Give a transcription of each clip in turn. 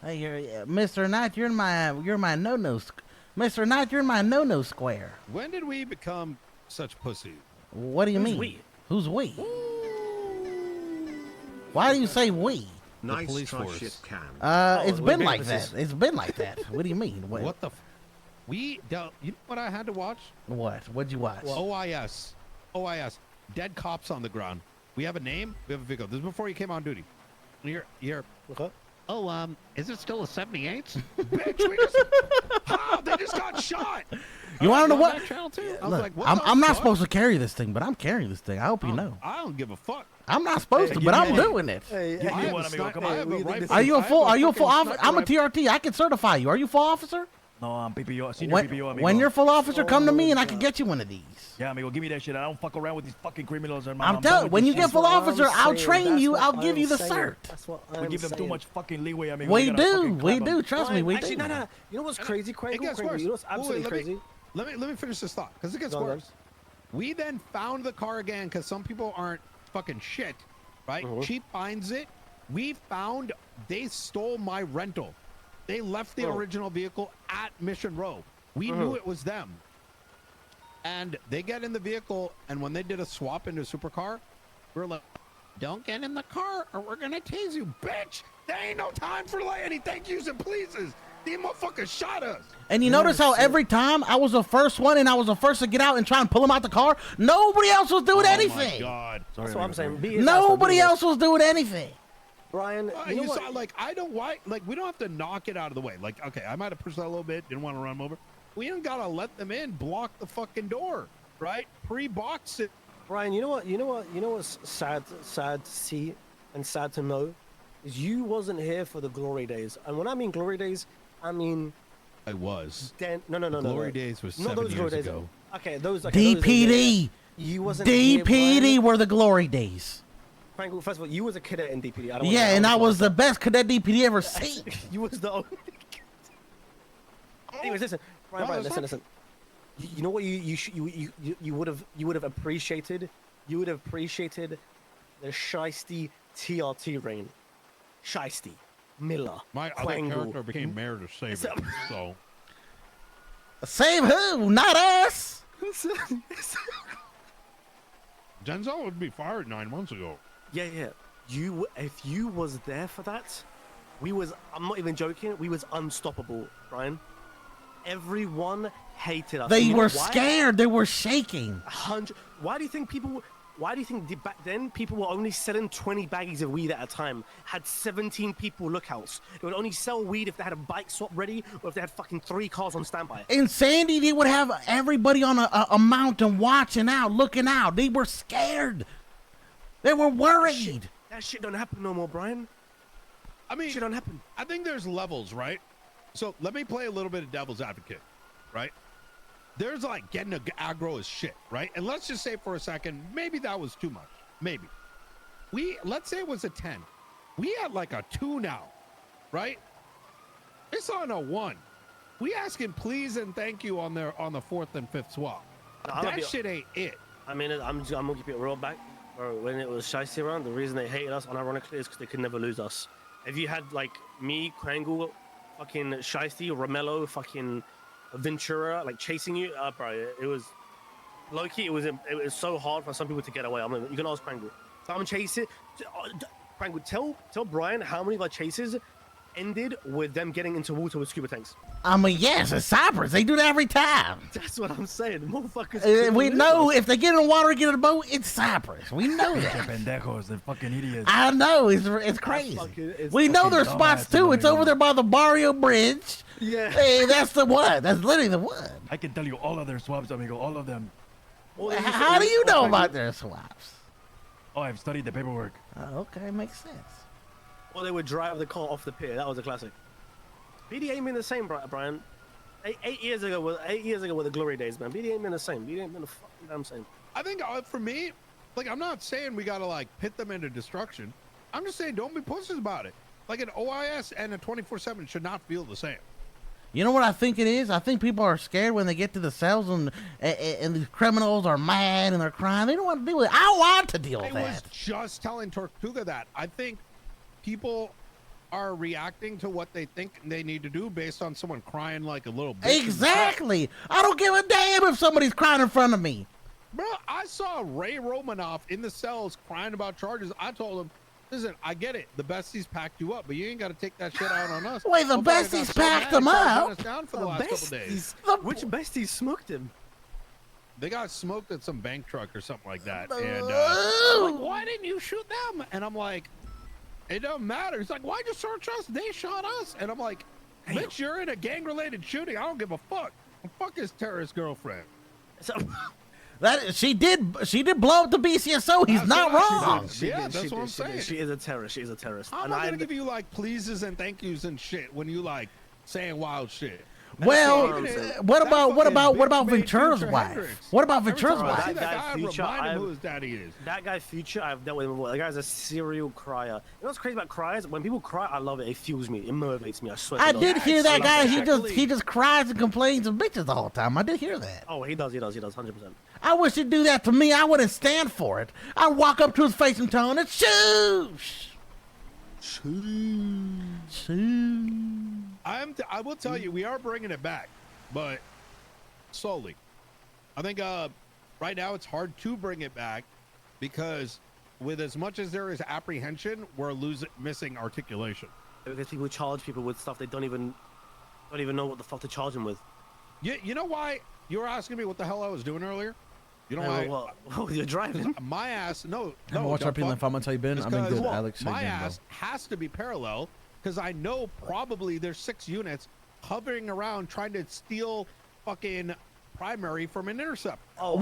Hey, Mr. Knight, you're in my no-no. Mr. Knight, you're in my no-no square. When did we become such pussy? What do you mean? We? Who's we? Why do you say we? Nice police try force. shit can. It's been like that. It's been like that. What do you mean? What the? We don't. You know what I had to watch? What? What'd you watch? OIS. OIS. Dead cops on the ground. We have a name. We have a vehicle. This is before you came on duty. You're. Okay. Oh, is it still a 78? Bitch, we just. How? They just got shot. You want to know what? Channel 2? I was Look, like, what I'm the not fuck? supposed to carry this thing, but I'm carrying this thing. I hope you know. I don't give a fuck. I'm not supposed to, Hey, but give I'm me doing it. Hey, I have one, a amigo. sni- Come I on. have a rifle. Are you a full? Are you a full fucking officer? I'm a sniper TRT. I can certify you. Are you full officer? No, I'm PPO, senior PPO, amigo. When you're full officer, come to me and I God. can get you one of these. Yeah, amigo, give me that shit. I don't fuck around with these fucking criminals. Man. I'm telling you, when you get full officer, I'll train you. I'll give you the cert. That's what We I'm give them saying. too much fucking leeway, amigo. We gotta do. fucking We clap do. them. Trust me, we Actually, do. no. You know what's crazy, It Quangle? gets Quangle, worse. you know what's absolutely Wait, crazy? Let me finish this thought, because it gets Go on, worse. guys. We then found the car again, because some people aren't fucking shit, right? Chief finds it. We found they stole my rental. They left the original vehicle at Mission Row. We knew it was them. And they get in the vehicle, and when they did a swap into a supercar, we're like, don't get in the car or we're gonna tase you, bitch. There ain't no time for like any thank yous and pleases. These motherfuckers shot us. And you notice how every time I was the first one and I was the first to get out and try and pull him out the car, nobody else was doing anything. Oh my God. Sorry, That's what I'm amigo, saying. Be his Nobody asshole, else was doing anything. Brian, you know You what? saw, like, I don't why, like, we don't have to knock it out of the way. Like, okay, I might have pushed that a little bit, didn't want to run them over. We ain't gotta let them in, block the fucking door, right? Pre-box it. Brian, you know what's sad to see and sad to know is you wasn't here for the glory days. And when I mean glory days, I mean I was. no. Glory days was Not 7 those years glory days. ago. Okay, those. Okay, those are- DPD. You wasn't here, DPD Brian. were the glory days. Quangle, first of all, you was a cadet in DPD. I don't Yeah, and I was the best cadet DPD ever seen. You was the only. Anyways, listen, Brian, that's listen. You know what you would have appreciated? You would have appreciated the Shiesty TRT reign. Shiesty, Miller, My other character Quangle. became mayor to save it, so. Save who? Not us. Denzel would be fired 9 months ago. Yeah. If you was there for that, I'm not even joking. We was unstoppable, Brian. Everyone hated us. They You know were why? scared. They were shaking. Why do you think back then people were only selling 20 baggies of weed at a time? Had 17 people lookouts. They would only sell weed if they had a bike swap ready or if they had fucking 3 cars on standby. In Sandy, they would have everybody on a mountain watching out, looking out. They were scared. They were worried. That shit don't happen no more, Brian. I mean, Shit don't happen. I think there's levels, right? So let me play a little bit of devil's advocate, right? There's like getting aggro as shit, right? And let's just say for a second, maybe that was too much. Maybe. Let's say it was a 10. We had like a 2 now, right? It's on a 1. We asking please and thank you on the 4th and 5th swap. That shit ain't it. I mean, I'm gonna keep it real back. Bro, when it was Shiesty around, the reason they hated us, unironically, is because they could never lose us. If you had like me, Quangle, fucking Shiesty, Romello, fucking Ventura, like chasing you, bro, it was low-key. It was so hard for some people to get away. I mean, you can ask Quangle. So I'm chasing. Quangle, tell Brian how many of our chases ended with them getting into water with scuba tanks. I mean, yes, it's Cypress. They do that every time. That's what I'm saying. The motherfuckers. We know if they get in the water, get in a boat, it's Cypress. We know They're that. pendejos. They're fucking idiots. I know. It's crazy. it's We know fucking their spots dumbasses, too. It's amigo. over there by the Barrio Bridge. Yeah. Hey, that's the one. That's literally the one. I can tell you all of their swaps, amigo. All of them. How do you know about their swaps? Oh, I've studied the paperwork. Oh, okay, makes sense. Or they would drive the car off the pier. That was a classic. BD ain't been the same, Brian. 8 years ago were the glory days, man. BD ain't been the same. BD ain't been the fucking damn same. I think for me, like, I'm not saying we gotta like pit them into destruction. I'm just saying don't be pussies about it. Like an OIS and a 24/7 should not feel the same. You know what I think it is? I think people are scared when they get to the cells and these criminals are mad and they're crying. They don't want to deal with it. I want to deal with I was that. just telling Tortuga that. I think people are reacting to what they think they need to do based on someone crying like a little bitch. Exactly. I don't give a damn if somebody's crying in front of me. Bro, I saw Ray Romanoff in the cells crying about charges. I told him, listen, I get it. The besties packed you up, but you ain't got to take that shit out on us. Wait, the besties packed them up? Down for the last couple days. Which besties smoked him? They got smoked at some bank truck or something like that. And like, why didn't you shoot them? And I'm like, it doesn't matter. He's like, why'd you search us? They shot us. And I'm like, bitch, you're in a gang-related shooting. I don't give a fuck. Fuck his terrorist girlfriend. So, that she did blow up the BCSO. He's not wrong. Yeah, that's what I'm saying. She is a terrorist. She is a terrorist. I'm not gonna give you like pleases and thank yous and shit when you like saying wild shit. Well, what about Ventura's wife? What about Ventura's wife? That guy remind him who his daddy is. That guy Future, I've dealt with him before. That guy's a serial crier. You know what's crazy about cries? When people cry, I love it. It fuels me. It motivates me. I swear. I did hear that guy. He just cries and complains of bitches the whole time. I did hear that. Oh, he does. 100%. I wish he'd do that to me. I wouldn't stand for it. I'd walk up to his face and tell him, "Shoosh, shoosh." I will tell you, we are bringing it back, but slowly. I think right now it's hard to bring it back because with as much as there is apprehension, we're missing articulation. Because people charge people with stuff they don't even know what the fuck to charge them with. You know why you were asking me what the hell I was doing earlier? You know why? Well, you're driving. My ass, no. What's our feeling? I'm gonna tell you, Ben. I've been good, Alex. My ass has to be parallel because I know probably there's 6 units hovering around trying to steal fucking primary from an intercept. Oh,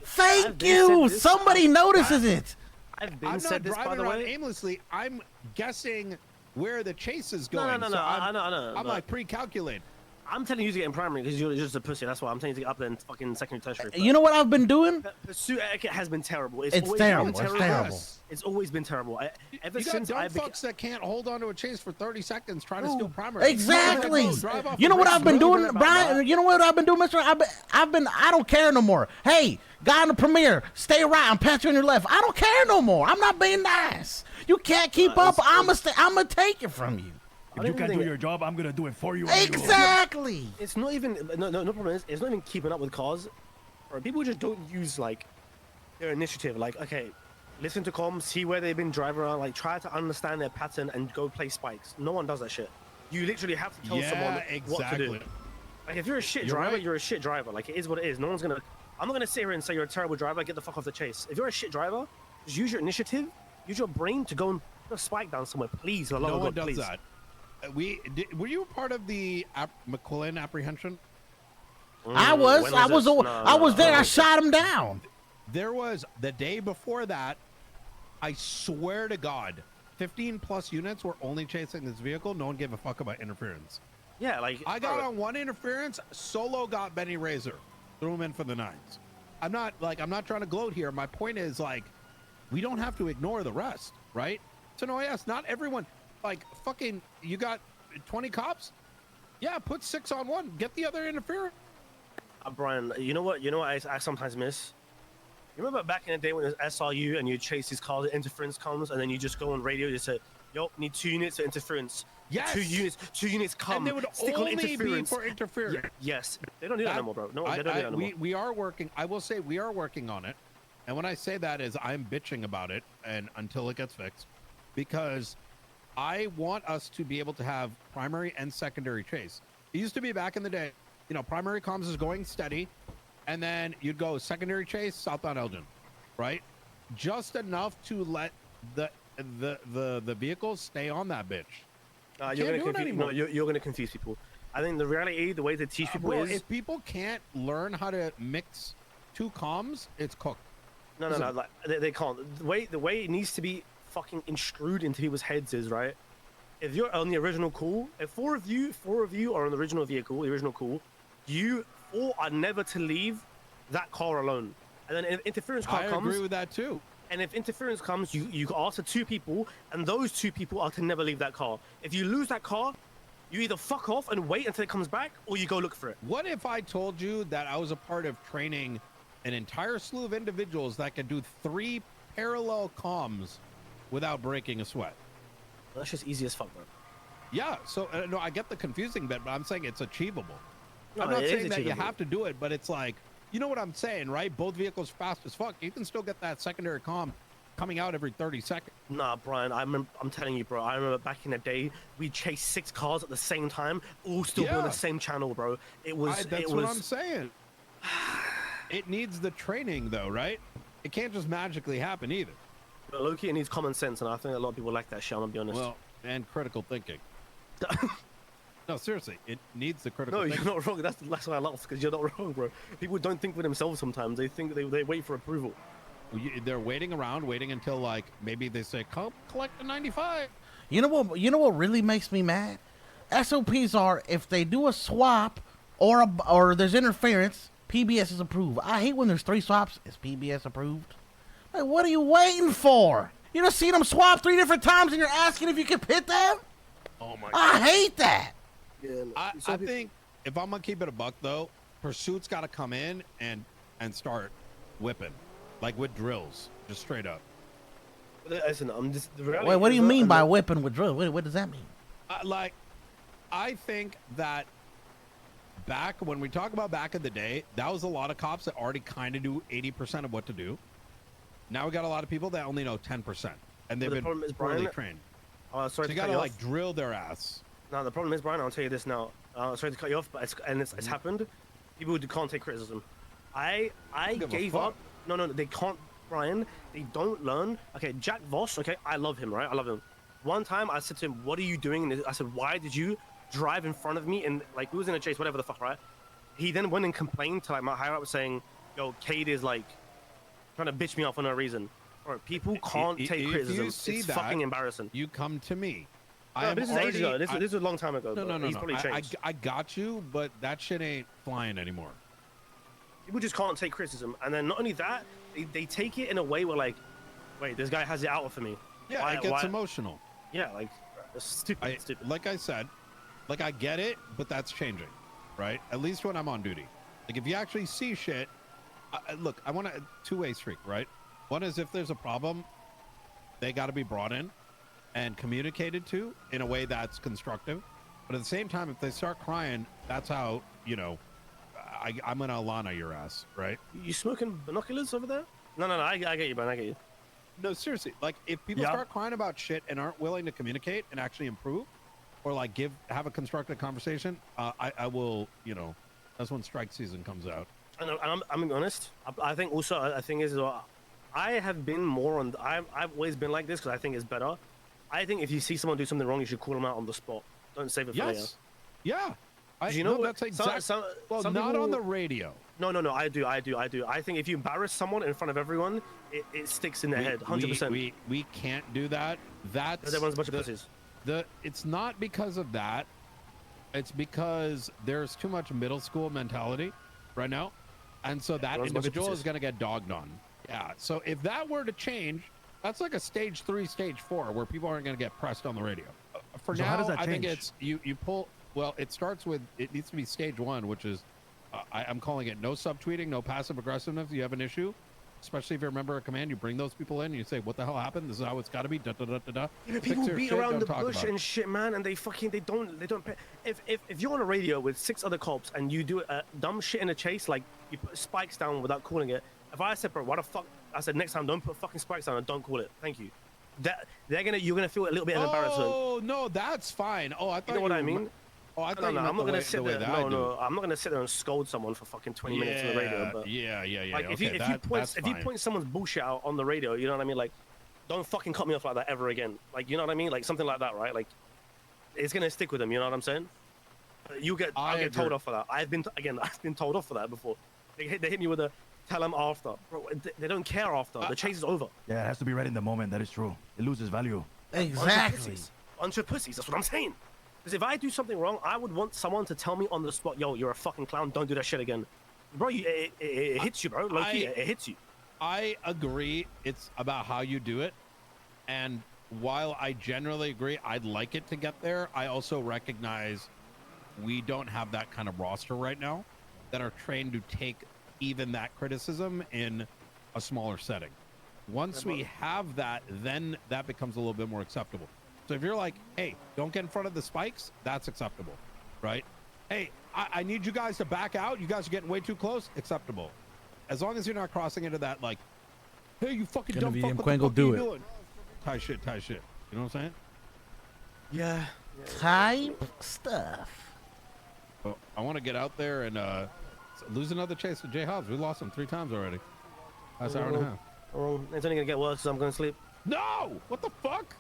thank you. Somebody notices it. I'm not driving around aimlessly. I'm guessing where the chase is going. No. I know. I'm like pre-calculating. I'm telling you to get in primary because you're just a pussy. That's why I'm telling you to get up there in fucking secondary tertiary. You know what I've been doing? Pursuit etiquette has been terrible. It's terrible. It's terrible. It's always been terrible. Ever you since got dumb fucks that can't hold on to a chase for 30 seconds trying to steal primary. Exactly. You know what I've been doing, Brian? You know what I've been doing, Mister? I don't care no more. Hey, guy in the premiere, stay right. I'm patching on your left. I don't care no more. I'm not being nice. You can't keep up. I'm gonna take it from you. If you can't do your job, I'm gonna do it for you. Exactly. It's not even no problem. It's not even keeping up with cars. Or people just don't use like their initiative. Like, okay, listen to comms, see where they've been driving around. Like, try to understand their pattern and go play spikes. No one does that shit. You literally have to tell someone what to do. Like, if you're a shit driver, you're a shit driver. Like, it is what it is. No one's gonna. I'm not gonna sit here and say you're a terrible driver. Get the fuck off the chase. If you're a shit driver, just use your initiative. Use your brain to go and put a spike down somewhere, please. For the love of God, please. That. Were you part of the McQuillan apprehension? I was there. I shot him down. There was the day before that. I swear to God, 15 plus units were only chasing this vehicle. No one gave a fuck about interference. Yeah, like I got on one interference. Solo got Benny Razor, threw him in for the 9s. I'm not trying to gloat here. My point is like, we don't have to ignore the rest, right? So no, yes, not everyone. Like fucking, you got 20 cops? Yeah, put 6 on one. Get the other interference. Brian, you know what I sometimes miss? You remember back in the day when it was SRU and you chase these cars, interference comes, and then you just go on radio, you say, yo, need 2 units of interference. Yes. 2 units come. And they would only be for interference. Yes. They don't do that anymore, bro. No, they don't do that anymore. We are working, I will say we are working on it. And when I say that is I'm bitching about it and until it gets fixed, because I want us to be able to have primary and secondary chase. It used to be back in the day, you know, primary comms is going steady, and then you'd go secondary chase, southbound Elgin, right? Just enough to let the vehicles stay on that bitch. You're gonna confuse people. I think the reality, the way to teach people is if people can't learn how to mix 2 comms, it's cooked. No, like, they can't. The way it needs to be fucking instrued into people's heads is, right, if you're on the original call, if four of you are on the original vehicle, you 4 are never to leave that car alone. And then if interference car comes, I agree with that too. And if interference comes, you ask the 2 people, and those 2 people are to never leave that car. If you lose that car, you either fuck off and wait until it comes back, or you go look for it. What if I told you that I was a part of training an entire slew of individuals that can do 3 parallel comms without breaking a sweat? That's just easy as fuck, bro. Yeah, so no, I get the confusing bit, but I'm saying it's achievable. No, I'm not it is saying that you achievable. have to do it, but it's like, you know what I'm saying, right? Both vehicles fast as fuck. You can still get that secondary comm coming out every 30 seconds. Nah, Brian, I'm telling you, bro. I remember back in the day, we chased 6 cars at the same time, all still on Yeah. the same channel, bro. It was. That's what I'm saying. It needs the training, though, right? It can't just magically happen either. But low-key, it needs common sense, and I think a lot of people like that shit. I'm gonna be honest. Well, and critical thinking. No, seriously, it needs the critical no, thinking. you're not wrong. That's why I laugh, because you're not wrong, bro. People don't think for themselves sometimes. They think they wait for approval. They're waiting around, waiting until like maybe they say, "Come collect the 95." You know what really makes me mad? SOPs are if they do a swap or there's interference, PBS is approved. I hate when there's 3 swaps. Is PBS approved? Like, what are you waiting for? You just seen them swap 3 different times and you're asking if you can pit them? Oh my! I hate that. Yeah, I think if I'm gonna keep it a buck though, Pursuit's got to come in and start whipping, like with drills, just straight up. Listen, I'm just. Wait, what do you mean by whipping with drill? What does that mean? I think that back when we talk about back in the day, that was a lot of cops that already kind of do 80% of what to do. Now we got a lot of people that only know 10%, and they've been poorly trained. Sorry so you gotta like drill their ass. No, the problem is, Brian, I'll tell you this now. Sorry to cut you off, but it's happened. People can't take criticism. I gave up. No, they can't, Brian. They don't learn. Okay, Jack Voss, okay, I love him, right? I love him. One time I said to him, what are you doing? And I said, why did you drive in front of me? And like, we was in a chase, whatever the fuck, right? He then went and complained to like my higher up saying, yo, Kade is like trying to bitch me off for no reason. Or people can't take criticism. It's fucking embarrassing. You come to me. No, this is ages ago. This is a long time ago. No. He's probably changed. I got you, but that shit ain't flying anymore. People just can't take criticism, and then not only that, they take it in a way where like, wait, this guy has it out for me. Yeah, it gets emotional. Yeah, like, it's stupid. Stupid. Like I said, like I get it, but that's changing, right? At least when I'm on duty. Like if you actually see shit, look, I want a 2-way streak, right? One is if there's a problem, they got to be brought in and communicated to in a way that's constructive. But at the same time, if they start crying, that's how, you know, I'm gonna Alana your ass, right? You smoking binoculars over there? No, I get you, man. I get you. No, seriously. Like, if people start crying about shit and aren't willing to communicate and actually improve, or like have a constructive conversation, I will, you know, that's when strike season comes out. And I'm being honest. I think also a thing is, I have been more on. I've always been like this because I think it's better. I think if you see someone do something wrong, you should call them out on the spot. Don't save it for later. Yeah. You know, that's exactly. Well, not people, on the radio. No. I do. I think if you embarrass someone in front of everyone, it sticks in their head, 100%. We can't do that. That's everyone's a bunch of pussies. It's not because of that. It's because there's too much middle school mentality right now, and so that individual is going to get dogged on. Yeah. So if that were to change, that's like a stage 3, stage 4, where people aren't going to get pressed on the radio. For now, how does that change? I think it's you pull. Well, it starts with, it needs to be stage 1, which is, I'm calling it no subtweeting, no passive aggressiveness. You have an issue, especially if you remember a command, you bring those people in and you say, what the hell happened? This is how it's got to be. Yeah, people beat around the bush and shit, man, and they don't pay. If you're on a radio with 6 other cops and you do dumb shit in a chase, like you put spikes down without calling it. If I said, bro, why the fuck? I said, next time, don't put fucking spikes down and don't call it. Thank you. You're gonna feel a little bit of embarrassment. Oh no, that's fine. Oh, I thought you know what I mean. Oh, I thought I'm not gonna sit there. No, I'm not gonna sit there and scold someone for fucking 20 minutes on the radio. But yeah. Like if you point someone's bullshit out on the radio, you know what I mean? Like, don't fucking cut me off like that ever again. Like, you know what I mean? Like something like that, right? Like, it's gonna stick with them. You know what I'm saying? I'll get told off for that. I've been told off for that before. They hit me with a tell them after. Bro, they don't care after. The chase is over. Yeah, it has to be right in the moment. That is true. It loses value. Exactly. Bunch of pussies. That's what I'm saying. Because if I do something wrong, I would want someone to tell me on the spot, yo, you're a fucking clown, don't do that shit again. Bro, it hits you, bro. Low-key, it hits you. I agree. It's about how you do it. And while I generally agree I'd like it to get there, I also recognize we don't have that kind of roster right now that are trained to take even that criticism in a smaller setting. Once we have that, then that becomes a little bit more acceptable. So if you're like, hey, don't get in front of the spikes, that's acceptable, right? Hey, I need you guys to back out. You guys are getting way too close. Acceptable. As long as you're not crossing into that, like, hey, you fucking dumb fuck, what the fuck are you doing? Tie shit. You know what I'm saying? Yeah. Type stuff. Well, I want to get out there and lose another chase with Jay Hobbs. We lost him 3 times already. That's hour and a half. It's only gonna get worse, so I'm gonna sleep. No! What the fuck?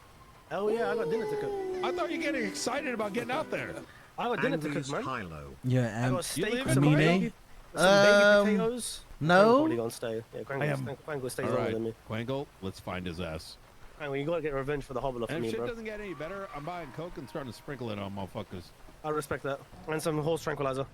Oh yeah, I got dinner to cook. I thought you were getting excited about getting out there. I got dinner to cook, man. Yeah, I got steak, leaving, some baby potatoes. No. Probably gonna stay. Yeah, Quangle stays longer than me. Quangle, let's find his ass. Quangle, you gotta get revenge for the hobbler for And me, if shit bro. doesn't get any better, I'm buying Coke and starting to sprinkle it on motherfuckers. I respect that. And some horse tranquilizer.